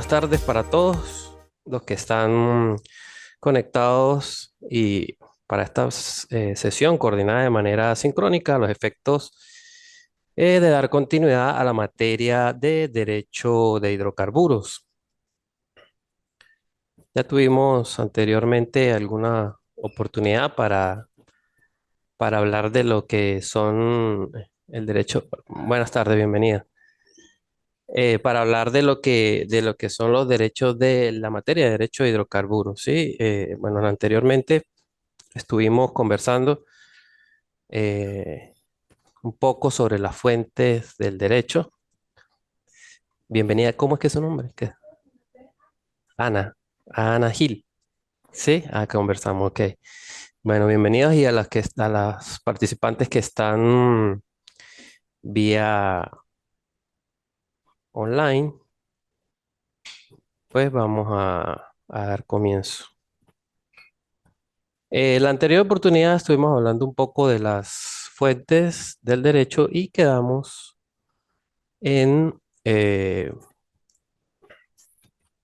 buenas tardes para todos los que están conectados y para esta sesión coordinada de manera sincrónica a los efectos de dar continuidad a la materia de derecho de hidrocarburos. Ya tuvimos anteriormente alguna oportunidad para hablar de lo que son el derecho. Buenas tardes, bienvenida. Para hablar de lo que son los derechos de la materia de derecho de hidrocarburos, ¿sí? Bueno, anteriormente estuvimos conversando eh, un poco sobre las fuentes del derecho. Bienvenida, ¿cómo es que es su nombre? Ana, Ana Gil, ¿sí? Conversamos, ok. Bueno, bienvenidos y a a las participantes que están vía online, pues vamos a dar comienzo. La anterior oportunidad estuvimos hablando un poco de las fuentes del derecho y quedamos en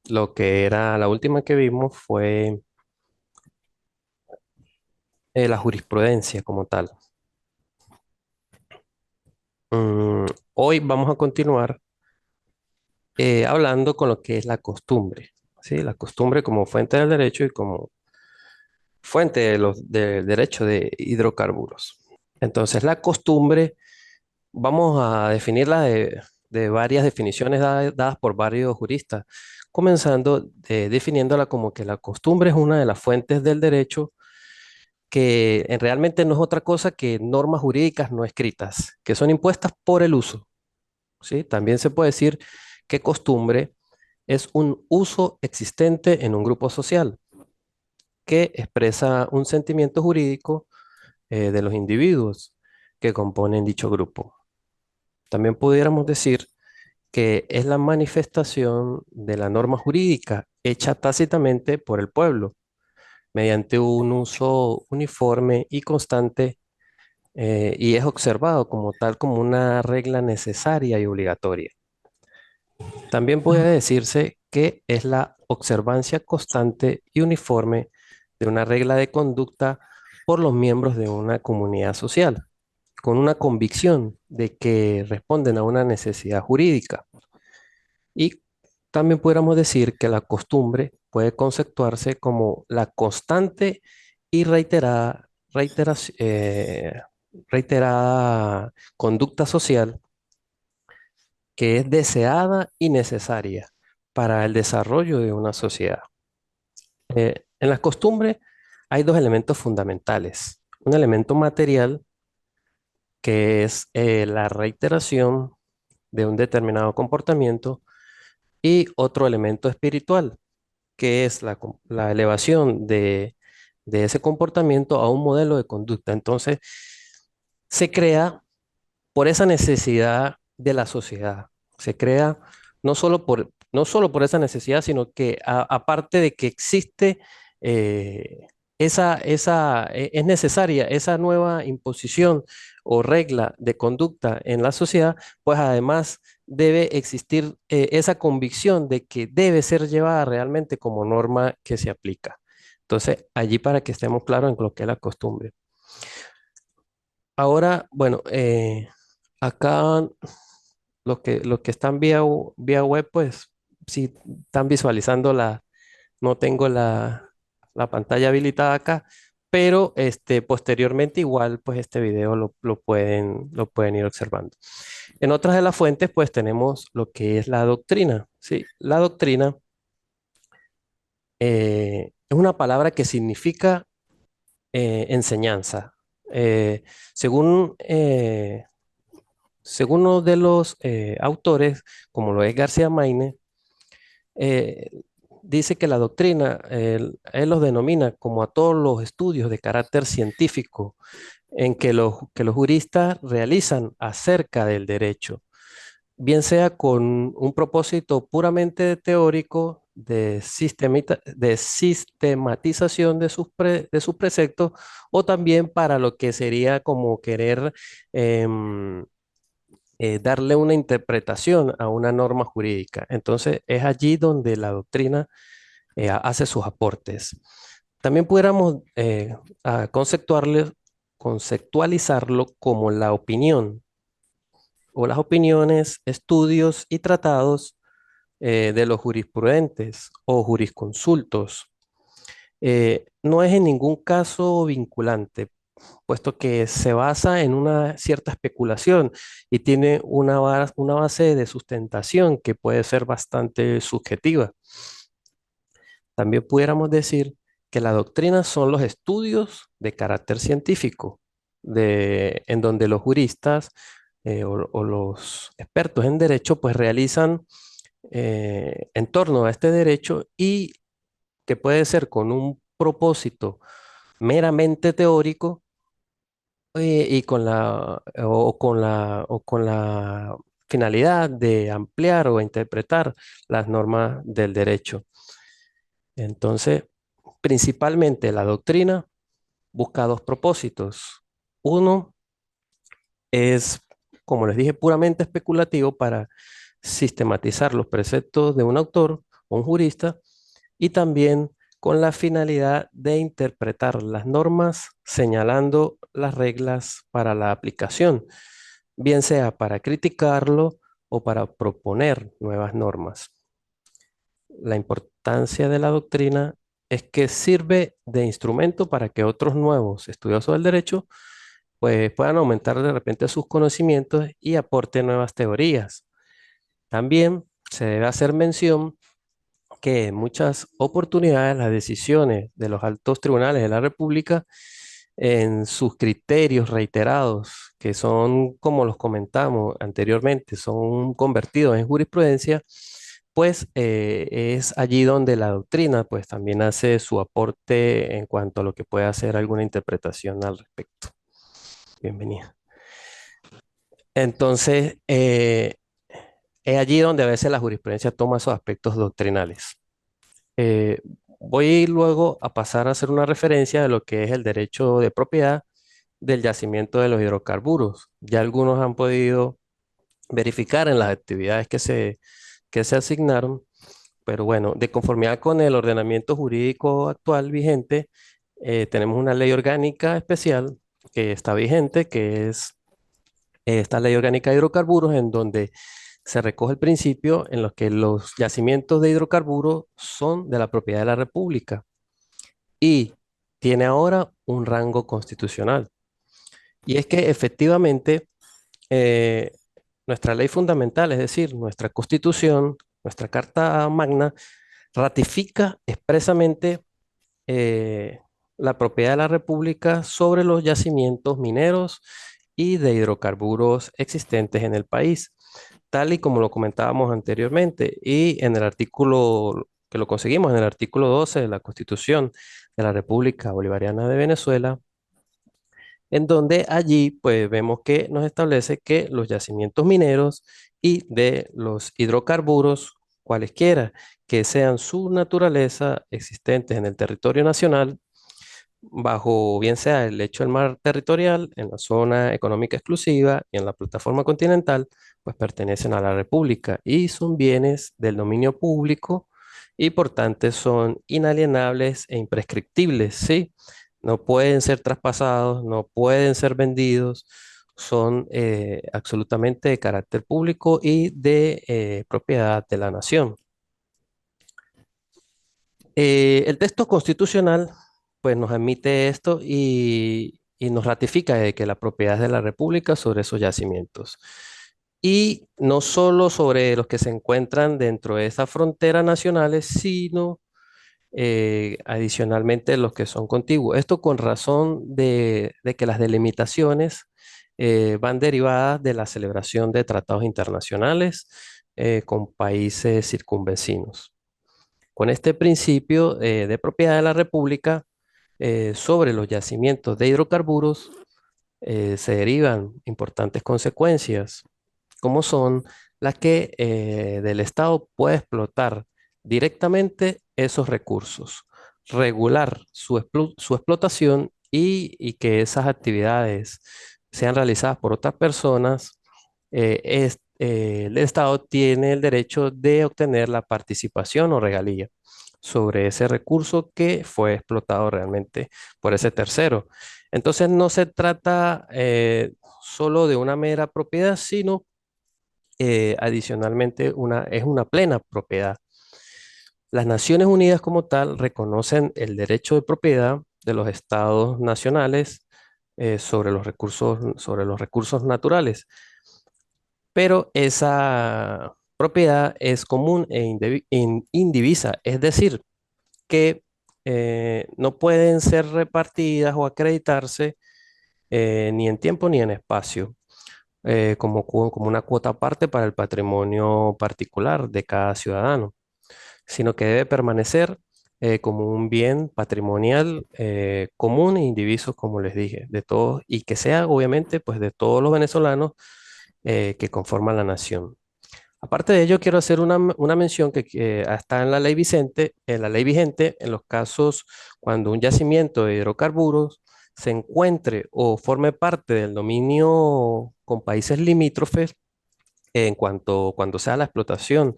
lo que era la última que vimos fue la jurisprudencia como tal. Mm, Hoy vamos a continuar hablando con lo que es la costumbre, ¿sí? La costumbre como fuente del derecho y como fuente del derecho de hidrocarburos. Entonces, la costumbre vamos a definirla de varias definiciones dadas por varios juristas, comenzando definiéndola como que la costumbre es una de las fuentes del derecho que realmente no es otra cosa que normas jurídicas no escritas, que son impuestas por el uso, ¿sí? También se puede decir que costumbre es un uso existente en un grupo social que expresa un sentimiento jurídico de los individuos que componen dicho grupo. También pudiéramos decir que es la manifestación de la norma jurídica hecha tácitamente por el pueblo, mediante un uso uniforme y constante, y es observado como tal como una regla necesaria y obligatoria. También puede decirse que es la observancia constante y uniforme de una regla de conducta por los miembros de una comunidad social, con una convicción de que responden a una necesidad jurídica. Y también pudiéramos decir que la costumbre puede conceptuarse como la constante y reiterada conducta social que es deseada y necesaria para el desarrollo de una sociedad. En las costumbres hay dos elementos fundamentales. Un elemento material, que es la reiteración de un determinado comportamiento, y otro elemento espiritual, que es la elevación de ese comportamiento a un modelo de conducta. Entonces, se crea por esa necesidad de la sociedad. Se crea no solo por esa necesidad, sino que aparte de que existe es necesaria esa nueva imposición o regla de conducta en la sociedad, pues además debe existir esa convicción de que debe ser llevada realmente como norma que se aplica. Entonces, allí para que estemos claros en lo que es la costumbre. Ahora, bueno, acá los que están vía web, pues sí están visualizando no tengo la pantalla habilitada acá, pero posteriormente igual, pues este video lo pueden ir observando. En otras de las fuentes, pues tenemos lo que es la doctrina, ¿sí? La doctrina es una palabra que significa enseñanza. Eh, según, eh, según uno de los autores, como lo es García Maine, eh, dice que la doctrina, él los denomina como a todos los estudios de carácter científico en que los juristas realizan acerca del derecho, bien sea con un propósito puramente teórico de sistematización de sus preceptos, o también para lo que sería como querer em, darle una interpretación a una norma jurídica. Entonces, es allí donde la doctrina hace sus aportes. También pudiéramos conceptualizarlo como la opinión o las opiniones, estudios y tratados de los jurisprudentes o jurisconsultos. No es en ningún caso vinculante, puesto que se basa en una cierta especulación y tiene una base de sustentación que puede ser bastante subjetiva. También pudiéramos decir que la doctrina son los estudios de carácter científico, en donde los juristas o los expertos en derecho pues realizan en torno a este derecho y que puede ser con un propósito meramente teórico y con la finalidad de ampliar o interpretar las normas del derecho. Entonces, principalmente la doctrina busca dos propósitos. Uno es, como les dije, puramente especulativo para sistematizar los preceptos de un autor o un jurista y también con la finalidad de interpretar las normas señalando las reglas para la aplicación, bien sea para criticarlo o para proponer nuevas normas. La importancia de la doctrina es que sirve de instrumento para que otros nuevos estudiosos del derecho pues, puedan aumentar de repente sus conocimientos y aporten nuevas teorías. También se debe hacer mención que en muchas oportunidades las decisiones de los altos tribunales de la República en sus criterios reiterados, que son, como los comentamos anteriormente, son convertidos en jurisprudencia, pues es allí donde la doctrina pues también hace su aporte en cuanto a lo que puede hacer alguna interpretación al respecto. Bienvenida. Entonces, es allí donde a veces la jurisprudencia toma esos aspectos doctrinales. Eh, Voy a ir luego a pasar a hacer una referencia de lo que es el derecho de propiedad del yacimiento de los hidrocarburos. Ya algunos han podido verificar en las actividades que se asignaron, pero bueno, de conformidad con el ordenamiento jurídico actual vigente, tenemos una ley orgánica especial que está vigente, que es esta ley orgánica de hidrocarburos, en donde se recoge el principio en los que los yacimientos de hidrocarburos son de la propiedad de la República y tiene ahora un rango constitucional. Y es que efectivamente eh, nuestra ley fundamental, es decir, nuestra Constitución, nuestra Carta Magna, ratifica expresamente eh, la propiedad de la República sobre los yacimientos mineros y de hidrocarburos existentes en el país, tal y como lo comentábamos anteriormente, y en el artículo que lo conseguimos en el artículo 12 de la Constitución de la República Bolivariana de Venezuela, en donde allí pues vemos que nos establece que los yacimientos mineros y de los hidrocarburos, cualesquiera que sean su naturaleza existentes en el territorio nacional, bajo bien sea el lecho del mar territorial, en la zona económica exclusiva y en la plataforma continental, pues pertenecen a la República y son bienes del dominio público y por tanto son inalienables e imprescriptibles, ¿sí? No pueden ser traspasados, no pueden ser vendidos, son absolutamente de carácter público y de propiedad de la nación. El texto constitucional pues nos admite esto y nos ratifica de que la propiedad es de la República sobre esos yacimientos. Y no solo sobre los que se encuentran dentro de esas fronteras nacionales, sino adicionalmente los que son contiguos. Esto con razón de que las delimitaciones van derivadas de la celebración de tratados internacionales con países circunvecinos. Con este principio de propiedad de la República sobre los yacimientos de hidrocarburos se derivan importantes consecuencias, como son las que del Estado puede explotar directamente esos recursos, regular su explotación y que esas actividades sean realizadas por otras personas el Estado tiene el derecho de obtener la participación o regalía sobre ese recurso que fue explotado realmente por ese tercero. Entonces no se trata solo de una mera propiedad, sino adicionalmente es una plena propiedad. Las Naciones Unidas como tal reconocen el derecho de propiedad de los estados nacionales sobre los recursos naturales, pero esa propiedad es común e indivisa, es decir, que no pueden ser repartidas o acreditarse ni en tiempo ni en espacio, como una cuota aparte para el patrimonio particular de cada ciudadano, sino que debe permanecer como un bien patrimonial común e indiviso, como les dije, de todos, y que sea obviamente pues de todos los venezolanos que conforman la nación. Aparte de ello, quiero hacer una mención que está en la ley Vicente, en la ley vigente, en los casos cuando un yacimiento de hidrocarburos se encuentre o forme parte del dominio con países limítrofes, cuando sea la explotación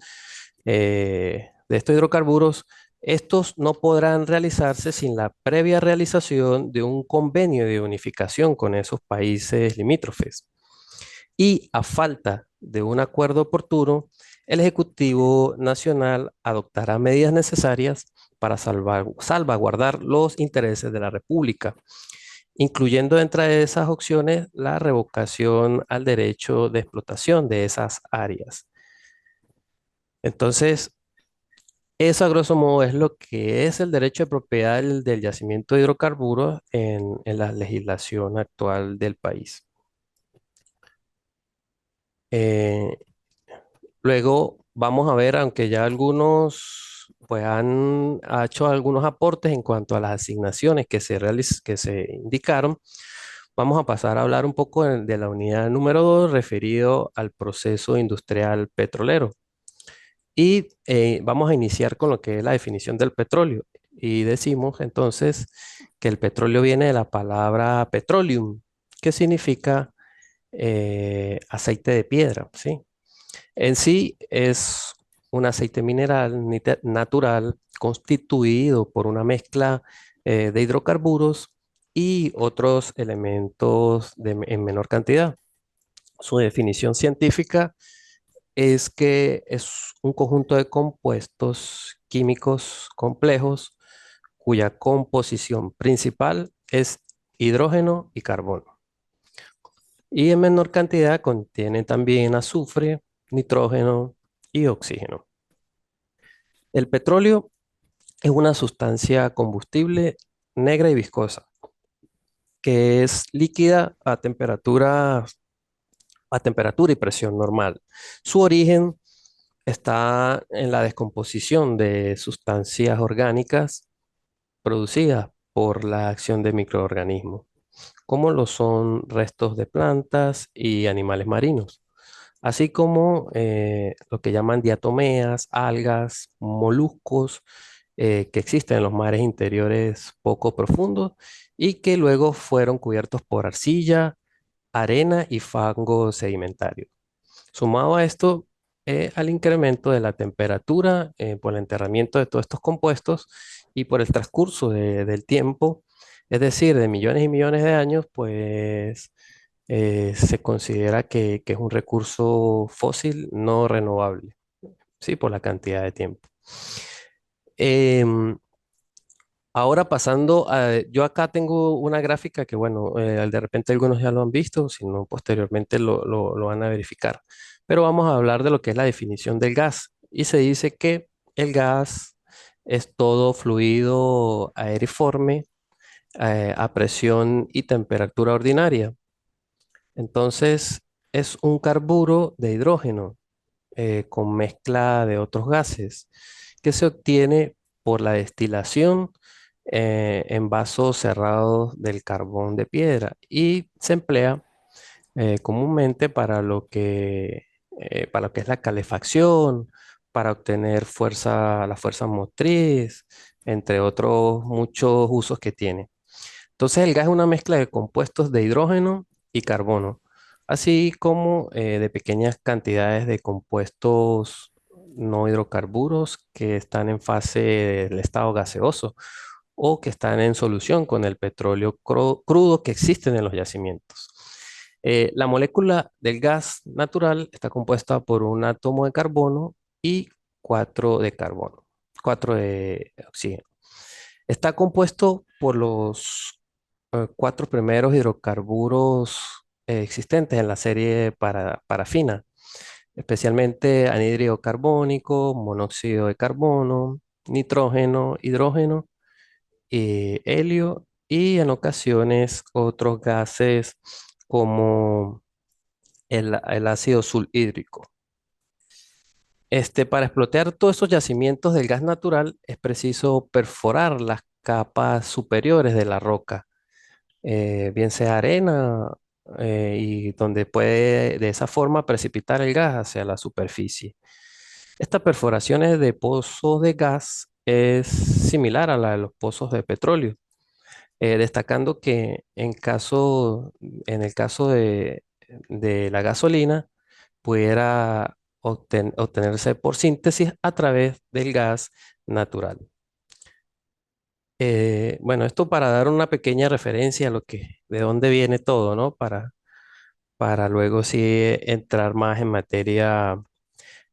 de estos hidrocarburos, estos no podrán realizarse sin la previa realización de un convenio de unificación con esos países limítrofes. Y a falta de un acuerdo oportuno, el Ejecutivo Nacional adoptará medidas necesarias para salvaguardar los intereses de la República, incluyendo entre esas opciones la revocación al derecho de explotación de esas áreas. Entonces, eso a grosso modo es lo que es el derecho de propiedad del yacimiento de hidrocarburos en la legislación actual del país. Eh, Luego vamos a ver, aunque ya algunos pues han hecho algunos aportes en cuanto a las asignaciones que se indicaron, vamos a pasar a hablar un poco de la unidad número 2 referido al proceso industrial petrolero. Y vamos a iniciar con lo que es la definición del petróleo. Y decimos entonces que el petróleo viene de la palabra petroleum, que significa aceite de piedra, ¿sí? En sí es un aceite mineral natural constituido por una mezcla de hidrocarburos y otros elementos en menor cantidad. Su definición científica es que es un conjunto de compuestos químicos complejos cuya composición principal es hidrógeno y carbono. Y en menor cantidad contiene también azufre, nitrógeno y oxígeno. El petróleo es una sustancia combustible negra y viscosa que es líquida a temperatura y presión normal. Su origen está en la descomposición de sustancias orgánicas producidas por la acción de microorganismos, como lo son restos de plantas y animales marinos, así como lo que llaman diatomeas, algas, moluscos que existen en los mares interiores poco profundos y que luego fueron cubiertos por arcilla, arena y fango sedimentario. Sumado a esto, al incremento de la temperatura por el enterramiento de todos estos compuestos y por el transcurso del tiempo, es decir, de millones y millones de años, pues se considera que es un recurso fósil no renovable, ¿sí? Por la cantidad de tiempo. Em, Ahora pasando a, yo acá tengo una gráfica que, bueno, de repente algunos ya lo han visto, si no, posteriormente lo van a verificar. Pero vamos a hablar de lo que es la definición del gas. Y se dice que el gas es todo fluido aeriforme a presión y temperatura ordinaria. Entonces, es un carburo de hidrógeno con mezcla de otros gases que se obtiene por la destilación en vasos cerrados del carbón de piedra y se emplea comúnmente para lo que es la calefacción, para obtener la fuerza motriz, entre otros muchos usos que tiene. Entonces el gas es una mezcla de compuestos de hidrógeno y carbono, así como de pequeñas cantidades de compuestos no hidrocarburos que están en fase del estado gaseoso o que están en solución con el petróleo crudo que existen en los yacimientos. La molécula del gas natural está compuesta por un átomo de carbono y cuatro de carbono, cuatro de oxígeno. Está compuesto por los cuatro primeros hidrocarburos existentes en la serie parafina, especialmente anhídrido carbónico, monóxido de carbono, nitrógeno, hidrógeno, helio y en ocasiones otros gases como el ácido sulfhídrico. Para explotar todos esos yacimientos del gas natural es preciso perforar las capas superiores de la roca, bien sea arena, y donde puede de esa forma precipitar el gas hacia la superficie. Estas perforaciones de pozos de gas es similar a la de los pozos de petróleo, destacando que en el caso de la gasolina, pudiera obtenerse por síntesis a través del gas natural. Bueno, esto para dar una pequeña referencia a de dónde viene todo, ¿no? Para luego sí entrar más en materia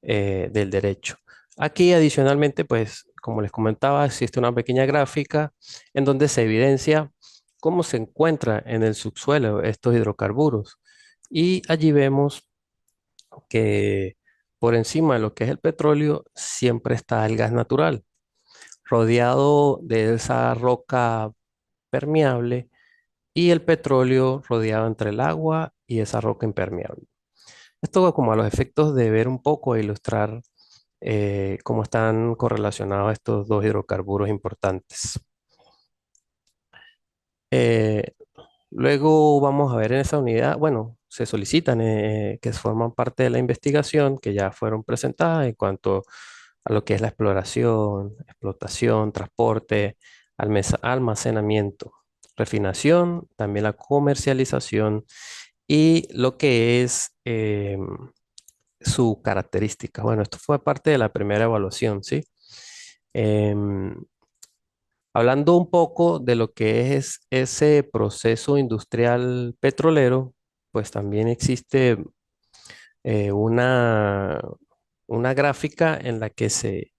del derecho. Aquí adicionalmente, pues, como les comentaba, existe una pequeña gráfica en donde se evidencia cómo se encuentra en el subsuelo estos hidrocarburos. Y allí vemos que por encima de lo que es el petróleo siempre está el gas natural, rodeado de esa roca permeable y el petróleo rodeado entre el agua y esa roca impermeable. Esto como a los efectos de ver un poco e ilustrar cómo están correlacionados estos dos hidrocarburos importantes. Eh, Luego vamos a ver en esa unidad, bueno, se solicitan que forman parte de la investigación que ya fueron presentadas en cuanto a lo que es la exploración, explotación, transporte, almacenamiento, refinación, también la comercialización y lo que es su característica. Bueno, esto fue parte de la primera evaluación, ¿sí? Em, Hablando un poco de lo que es ese proceso industrial petrolero, pues también existe eh, una, una gráfica en la que se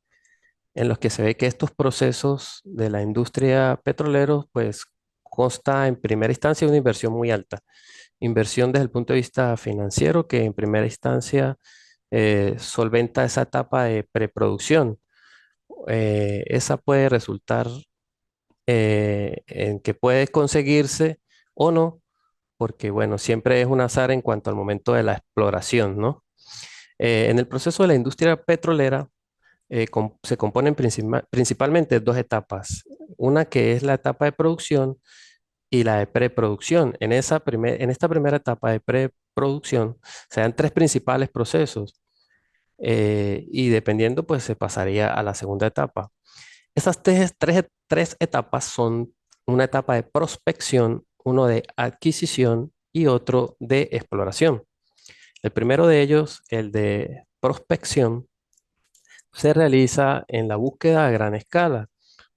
ve que estos procesos de la industria petrolera, pues consta en primera instancia de una inversión muy alta. Inversión desde el punto de vista financiero, que en primera instancia solventa esa etapa de preproducción. Esa puede resultar en que puede conseguirse o no, porque bueno, siempre es un azar en cuanto al momento de la exploración, ¿no? En el proceso de la industria petrolera se componen principalmente dos etapas, una que es la etapa de producción y la de preproducción. En esta primera etapa de preproducción se dan tres principales procesos, y dependiendo, pues se pasaría a la segunda etapa. Esas tres etapas son una etapa de prospección, uno de adquisición y otro de exploración. El primero de ellos, el de prospección, se realiza en la búsqueda a gran escala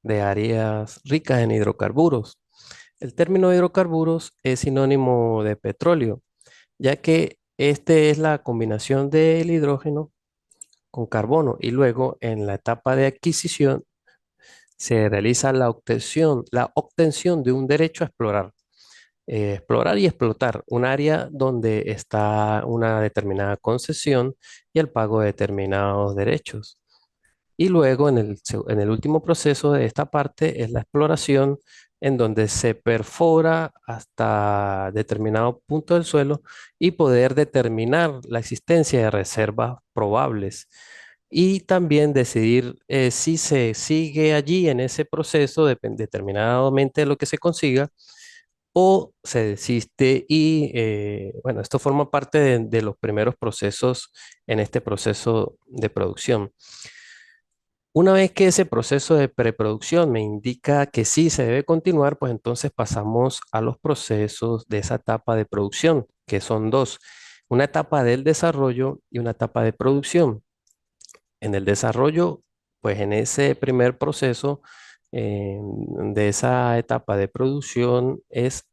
de áreas ricas en hidrocarburos. El término hidrocarburos es sinónimo de petróleo, ya que este es la combinación del hidrógeno con carbono y luego en la etapa de adquisición se realiza la obtención de un derecho a explorar. Explorar y explotar un área donde está una determinada concesión y el pago de determinados derechos. Y luego en el último proceso de esta parte es la exploración en donde se perfora hasta determinado punto del suelo y poder determinar la existencia de reservas probables y también decidir si se sigue allí en ese proceso, determinadamente de lo que se consiga, o se desiste y bueno, esto forma parte de los primeros procesos en este proceso de producción. Una vez que ese proceso de preproducción me indica que sí se debe continuar, pues entonces pasamos a los procesos de esa etapa de producción. que son dos, una etapa del desarrollo y una etapa de producción. En el desarrollo, pues en ese primer proceso de esa etapa de producción es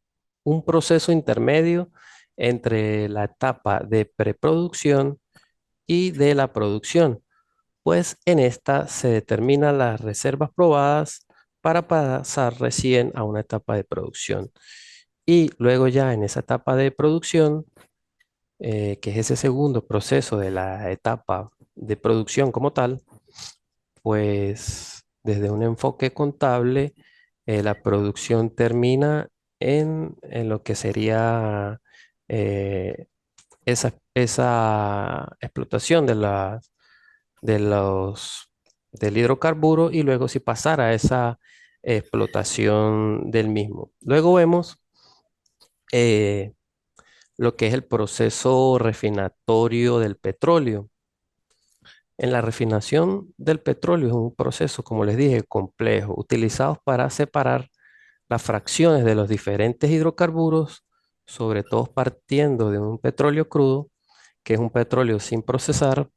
un proceso intermedio entre la etapa de preproducción y de la producción, pues en esta se determinan las reservas probadas para pasar recién a una etapa de producción. Y luego ya en esa etapa de producción, que es ese segundo proceso de la etapa de producción como tal, pues desde un enfoque contable, la producción termina en lo que sería eh, esa explotación de los, del hidrocarburo y luego si pasara a esa explotación del mismo. Luego vemos eh, lo que es el proceso refinatorio del petróleo. En la refinación del petróleo es un proceso, como les dije, complejo, utilizado para separar las fracciones de los diferentes hidrocarburos, sobre todo partiendo de un petróleo crudo, que es un petróleo sin procesar,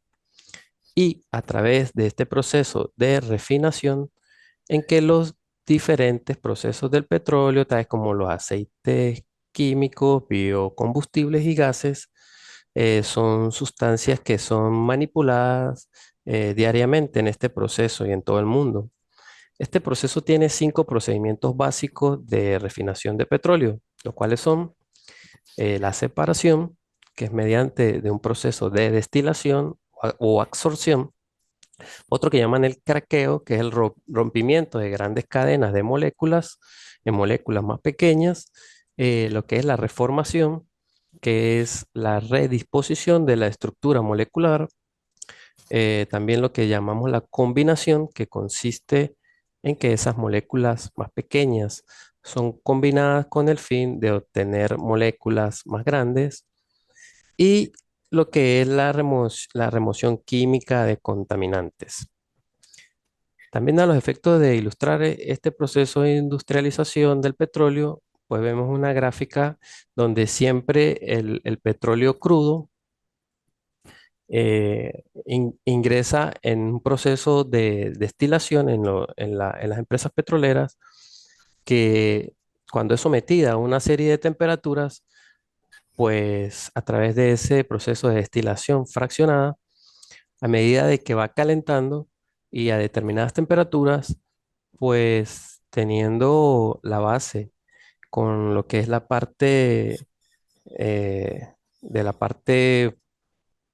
y a través de este proceso de refinación, en que los diferentes procesos del petróleo, tales como los aceites químicos, biocombustibles y gases, son sustancias que son manipuladas diariamente en este proceso y en todo el mundo. Este proceso tiene 5 procedimientos básicos de refinación de petróleo, los cuales son la separación, que es mediante de un proceso de destilación o absorción, otro que llaman el craqueo, que es el rompimiento de grandes cadenas de moléculas en moléculas más pequeñas, lo que es la reformación, que es la redisposición de la estructura molecular, también lo que llamamos la combinación, que consiste en que esas moléculas más pequeñas son combinadas con el fin de obtener moléculas más grandes, y lo que es la remoción química de contaminantes. También a los efectos de ilustrar este proceso de industrialización del petróleo, pues vemos una gráfica donde siempre el petróleo crudo ingresa en un proceso de destilación en las empresas petroleras, que cuando es sometida a una serie de temperaturas, pues a través de ese proceso de destilación fraccionada, a medida de que va calentando y a determinadas temperaturas, pues teniendo la base con lo que es la parte de la parte,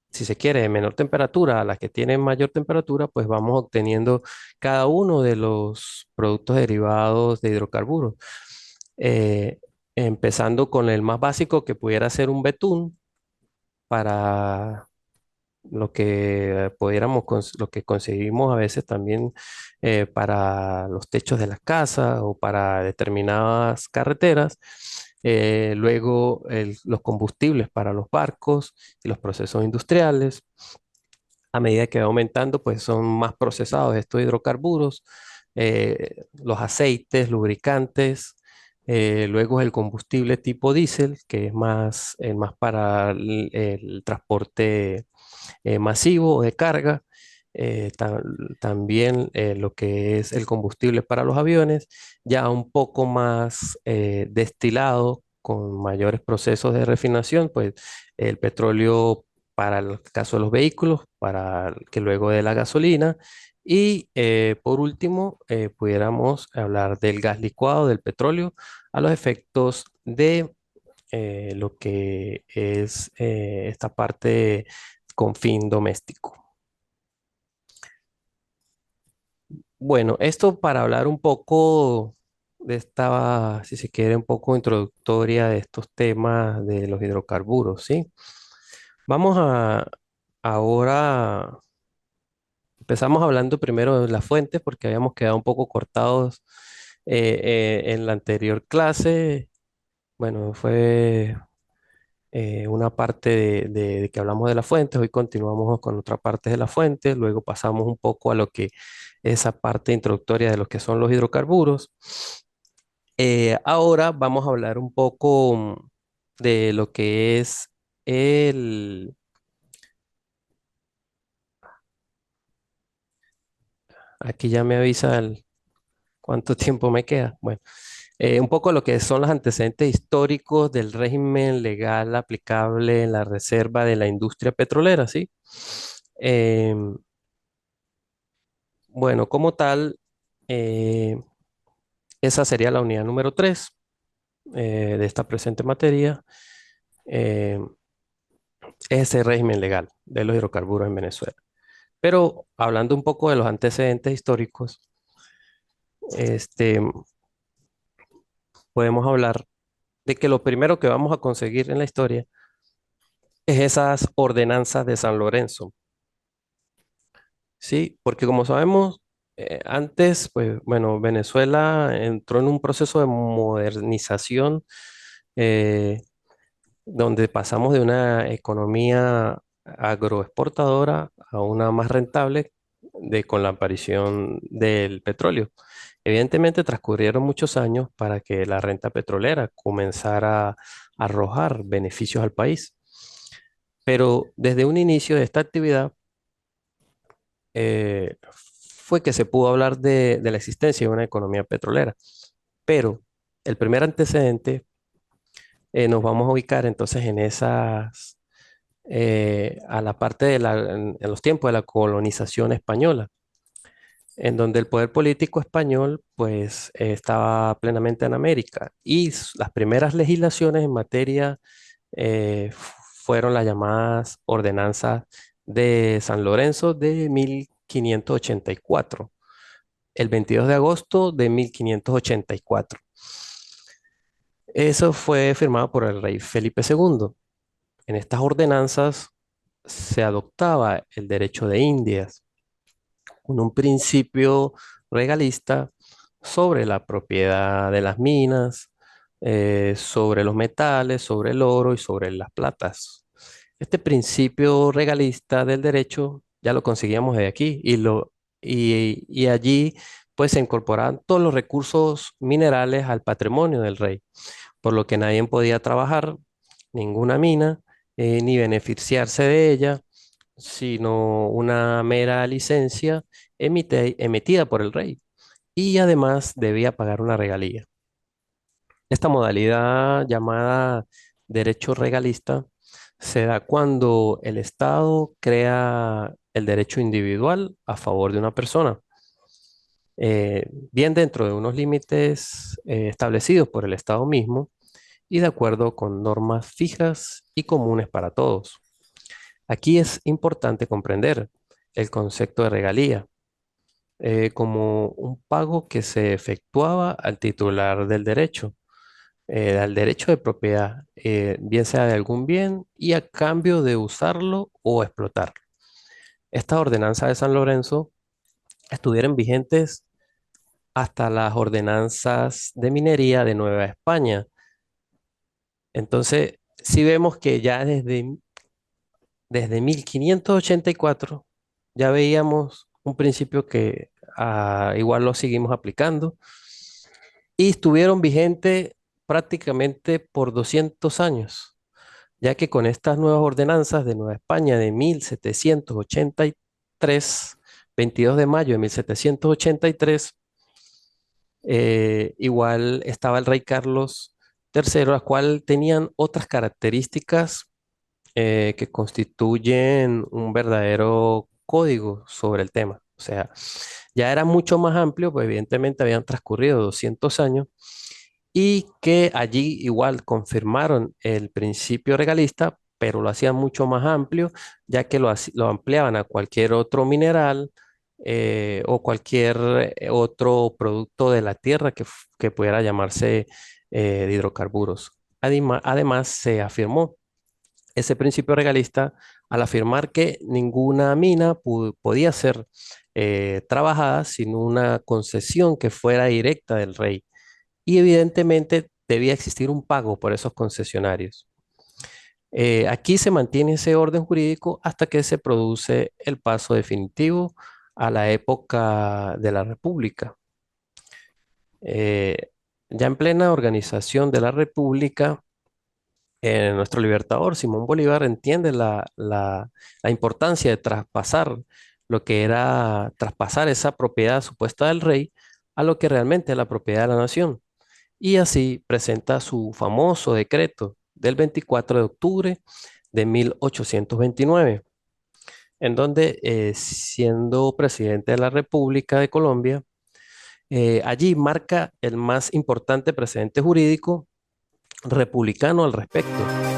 si se quiere, de menor temperatura a las que tienen mayor temperatura, pues vamos obteniendo cada uno de los productos derivados de hidrocarburos. Eh, Empezando con el más básico, que pudiera ser un betún para lo que lo que conseguimos a veces también para los techos de las casas o para determinadas carreteras. Luego los combustibles para los barcos y los procesos industriales. A medida que va aumentando, pues son más procesados estos hidrocarburos, los aceites, lubricantes. Luego el combustible tipo diésel, que es más para el transporte masivo o de carga, también lo que es el combustible para los aviones, ya un poco más destilado, con mayores procesos de refinación, pues el petróleo para el caso de los vehículos, para que luego de la gasolina. Y por último, pudiéramos hablar del gas licuado, del petróleo, a los efectos de lo que es esta parte con fin doméstico. Bueno, esto para hablar un poco de esta, si se quiere, un poco introductoria de estos temas de los hidrocarburos, ¿sí? Vamos a ahora, empezamos hablando primero de las fuentes porque habíamos quedado un poco cortados en la anterior clase. Bueno, fue una parte de que hablamos de las fuentes, hoy continuamos con otra parte de las fuentes, luego pasamos un poco a lo que esa parte introductoria de lo que son los hidrocarburos. Ahora vamos a hablar un poco de lo que es el... Aquí ya me avisa cuánto tiempo me queda. Bueno, un poco lo que son los antecedentes históricos del régimen legal aplicable en la reserva de la industria petrolera, ¿sí? Em, bueno, como tal, eh, esa sería la unidad número 3 de esta presente materia. Em, Ese régimen legal de los hidrocarburos en Venezuela. Pero hablando un poco de los antecedentes históricos, este, podemos hablar de que lo primero que vamos a conseguir en la historia es esas ordenanzas de San Lorenzo, ¿sí? Porque como sabemos, antes, pues bueno, Venezuela entró en un proceso de modernización eh, donde pasamos de una economía agroexportadora a una más rentable con la aparición del petróleo. Evidentemente transcurrieron muchos años para que la renta petrolera comenzara a arrojar beneficios al país. Pero desde un inicio de esta actividad fue que se pudo hablar de la existencia de una economía petrolera. Pero el primer antecedente nos vamos a ubicar entonces en esas a la parte en los tiempos de la colonización española, en donde el poder político español pues estaba plenamente en América y las primeras legislaciones en materia fueron las llamadas ordenanzas de San Lorenzo de 1584, el 22 de agosto de 1584. Eso fue firmado por el rey Felipe II. En estas ordenanzas se adoptaba el derecho de Indias con un principio regalista sobre la propiedad de las minas, sobre los metales, sobre el oro y sobre las platas. Este principio regalista del derecho ya lo conseguíamos de aquí y allí pues se incorporaban todos los recursos minerales al patrimonio del rey, por lo que nadie podía trabajar ninguna mina ni beneficiarse de ella sino una mera licencia emitida por el rey y además debía pagar una regalía. Esta modalidad llamada derecho regalista se da cuando el Estado crea el derecho individual a favor de una persona, bien dentro de unos límites establecidos por el Estado mismo y de acuerdo con normas fijas y comunes para todos. Aquí es importante comprender el concepto de regalía como un pago que se efectuaba al titular del derecho, al derecho de propiedad, bien sea de algún bien y a cambio de usarlo o explotarlo. Estas ordenanzas de San Lorenzo estuvieron vigentes hasta las ordenanzas de minería de Nueva España. Entonces, si vemos que ya desde 1584 ya veíamos un principio que igual lo seguimos aplicando y estuvieron vigentes prácticamente por 200 años, ya que con estas nuevas ordenanzas de Nueva España de 1783, 22 de mayo de 1783, igual estaba el rey Carlos III, las cuales tenían otras características que constituyen un verdadero código sobre el tema. O sea, ya era mucho más amplio, pues evidentemente habían transcurrido 200 años y que allí igual confirmaron el principio regalista, pero lo hacían mucho más amplio, ya que lo ampliaban a cualquier otro mineral o cualquier otro producto de la tierra que pudiera llamarse de hidrocarburos. Además, se afirmó ese principio regalista al afirmar que ninguna mina podía ser trabajada sin una concesión que fuera directa del rey. Y evidentemente debía existir un pago por esos concesionarios. Aquí se mantiene ese orden jurídico hasta que se produce el paso definitivo a la época de la República. Eh, ya en plena organización de la República, Nuestro libertador Simón Bolívar entiende la importancia de traspasar lo que era traspasar esa propiedad supuesta del rey a lo que realmente es la propiedad de la nación. Y así presenta su famoso decreto del 24 de octubre de 1829, en donde, siendo presidente de la República de Colombia, allí marca el más importante precedente jurídico republicano al respecto.